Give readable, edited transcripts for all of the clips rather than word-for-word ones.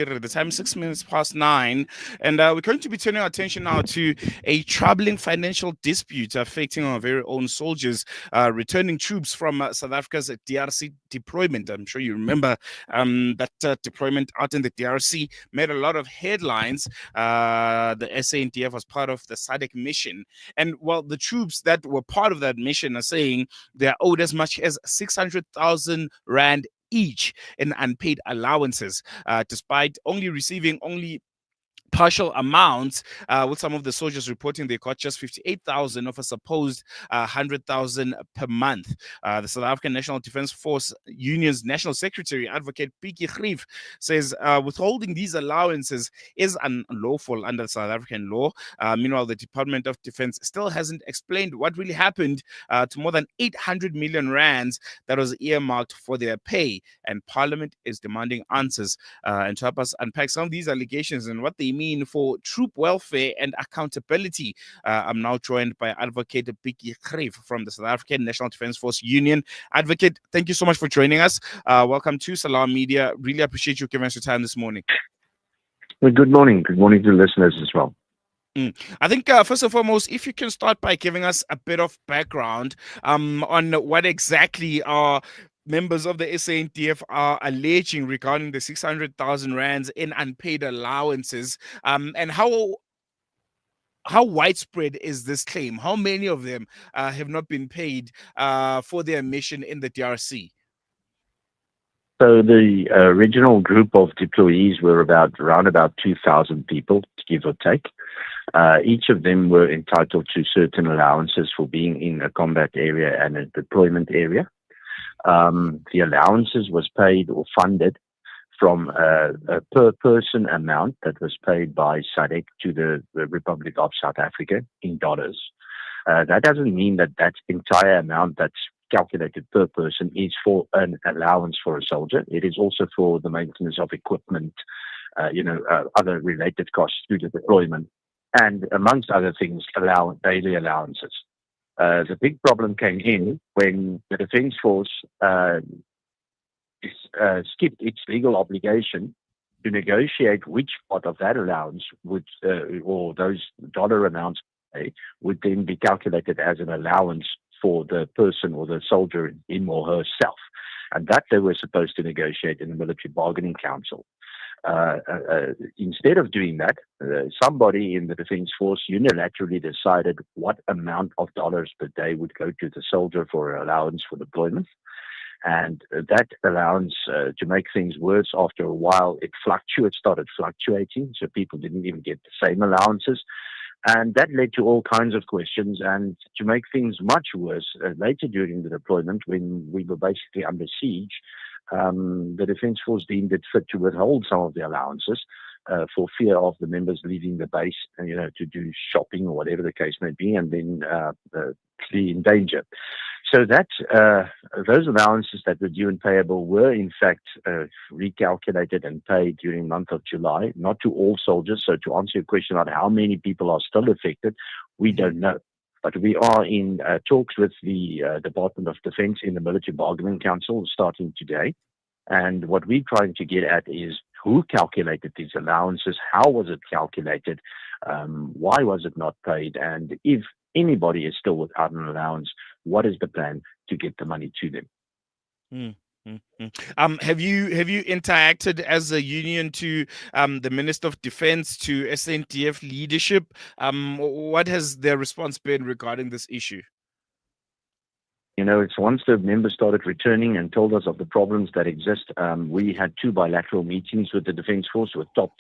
The time is 6 minutes past 9, and we're going to be turning our attention now to a troubling financial dispute affecting our very own soldiers, returning troops from South Africa's DRC deployment. I'm sure you remember that deployment out in the DRC made a lot of headlines. The SANDF was part of the SADC mission, and well, the troops that were part of that mission are saying they are owed as much as 600,000 rand each in unpaid allowances, despite only receiving only partial amounts, with some of the soldiers reporting they got just 58,000 of a supposed 100,000 per month. The South African National Defence Force Union's National Secretary, Advocate Pikkie Greeff, says withholding these allowances is unlawful under South African law. Meanwhile, the Department of Defence still hasn't explained what really happened to more than 800 million rands that was earmarked for their pay, and Parliament is demanding answers. And to help us unpack some of these allegations and what they mean for troop welfare and accountability, I'm now joined by Advocate Pikkie Greeff from the South African National Defence Force Union. Advocate, thank you so much for joining us. Welcome to Salam Media. Really appreciate you giving us your time this morning. Well, good morning. Good morning to the listeners as well. I think first and foremost, if you can start by giving us a bit of background on what exactly are members of the SANDF are alleging regarding the 600,000 rands in unpaid allowances, and how widespread is this claim? How many of them have not been paid for their mission in the DRC? So the original group of deployees were around about 2,000 people, give or take. Each of them were entitled to certain allowances for being in a combat area and a deployment area. The allowances was paid or funded from a per person amount that was paid by SADC to the Republic of South Africa in dollars. That doesn't mean that that entire amount that's calculated per person is for an allowance for a soldier. It is also for the maintenance of equipment, other related costs to the deployment, and amongst other things, daily allowances. The big problem came in when the Defence Force skipped its legal obligation to negotiate which part of that allowance would, or those dollar amounts would then be calculated as an allowance for the person or the soldier, him or herself. And that they were supposed to negotiate in the Military Bargaining Council. Instead of doing that, somebody in the Defence Force unilaterally decided what amount of dollars per day would go to the soldier for allowance for deployment. And that allowance, to make things worse, after a while, it started fluctuating, so people didn't even get the same allowances. And that led to all kinds of questions. And to make things much worse, later during the deployment, when we were basically under siege, the Defence Force deemed it fit to withhold some of the allowances for fear of the members leaving the base, to do shopping or whatever the case may be, and then be in danger. So that those allowances that were due and payable were in fact recalculated and paid during the month of July, not to all soldiers. So to answer your question on how many people are still affected, we don't know. But we are in talks with the Department of Defence in the Military Bargaining Council starting today. And what we're trying to get at is who calculated these allowances, how was it calculated, why was it not paid, and if anybody is still without an allowance, what is the plan to get the money to them? Have you interacted as a union to the Minister of Defence, to SANDF leadership? What has their response been regarding this issue? It's once the members started returning and told us of the problems that exist. We had 2 bilateral meetings with the Defence Force, with top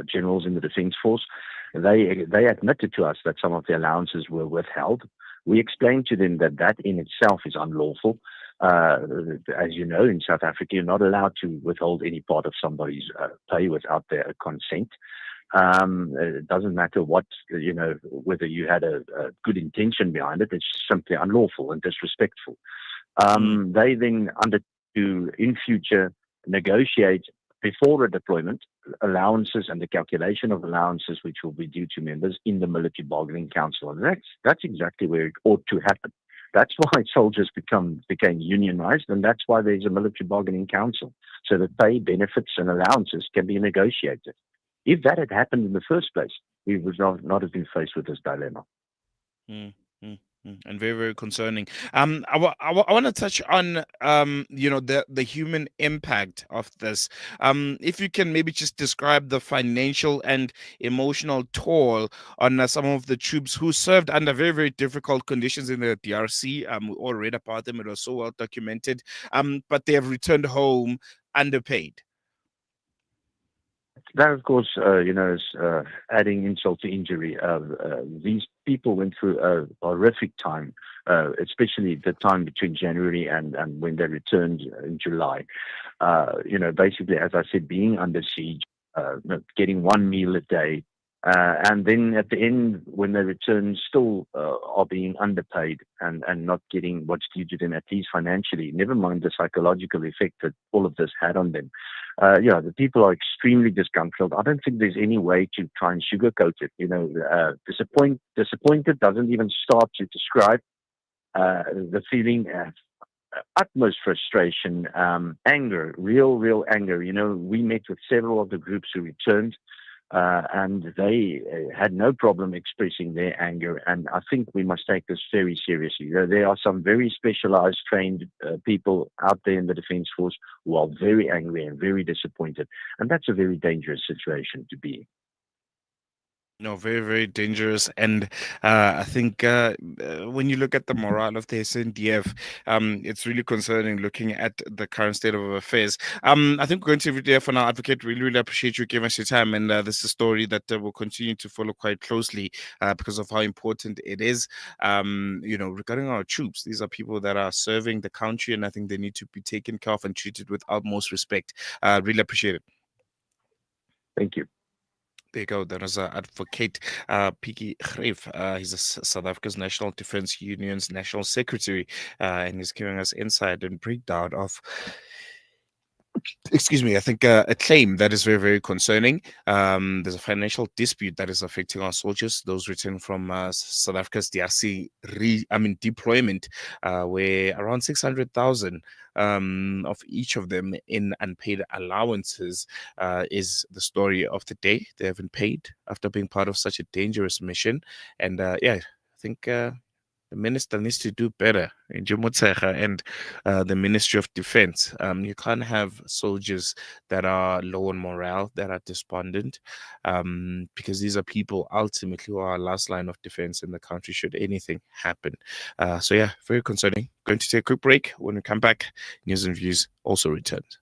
generals in the Defence Force. They admitted to us that some of the allowances were withheld. We explained to them that that in itself is unlawful. As you know, in South Africa, you're not allowed to withhold any part of somebody's pay without their consent. It doesn't matter whether you had a good intention behind it. It's simply unlawful and disrespectful. They then to, in future, negotiate before a deployment allowances and the calculation of allowances which will be due to members in the Military Bargaining Council. And that's exactly where it ought to happen. That's why soldiers became unionized, and that's why there's a military bargaining council, so that pay, benefits, and allowances can be negotiated. If that had happened in the first place, we would not have been faced with this dilemma. Mm, mm, and very, very concerning. I want to touch on the human impact of this. If you can maybe just describe the financial and emotional toll on some of the troops who served under very, very difficult conditions in the DRC. We all read about them; it was so well documented. But they have returned home underpaid. That, of course, is adding insult to injury. These people went through a horrific time, especially the time between January and when they returned in July. Basically, as I said, being under siege, getting one meal a day, and then at the end, when they return, still are being underpaid and not getting what's due to them, at least financially, never mind the psychological effect that all of this had on them. The people are extremely disgruntled. I don't think there's any way to try and sugarcoat it. Disappointed doesn't even start to describe the feeling. Utmost frustration, anger, real anger. We met with several of the groups who returned, and they had no problem expressing their anger. And I think we must take this very seriously. There are some very specialized, trained people out there in the Defence Force who are very angry and very disappointed. And that's a very dangerous situation to be in. No, very, very dangerous. And I think when you look at the morale of the SANDF, it's really concerning looking at the current state of affairs. I think we're going to be there for now, Advocate. Really, really appreciate you giving us your time. And this is a story that we'll continue to follow quite closely because of how important it is. Regarding our troops, these are people that are serving the country, and I think they need to be taken care of and treated with utmost respect. Really appreciate it. Thank you. There you go. That is Advocate Pikkie Greeff. He's South Africa's National Defence Union's National Secretary, and he's giving us insight and breakdown of, excuse me, I think a claim that is very, very concerning. There's a financial dispute that is affecting our soldiers, those returned from South Africa's DRC deployment, where around 600,000 of each of them in unpaid allowances is the story of the day. They haven't paid after being part of such a dangerous mission. And I think the minister needs to do better in Jumotsecha and the Ministry of Defense. You can't have soldiers that are low on morale, that are despondent, because these are people ultimately who are our last line of defense in the country should anything happen. Very concerning. Going to take a quick break. When we come back, News and Views also returns.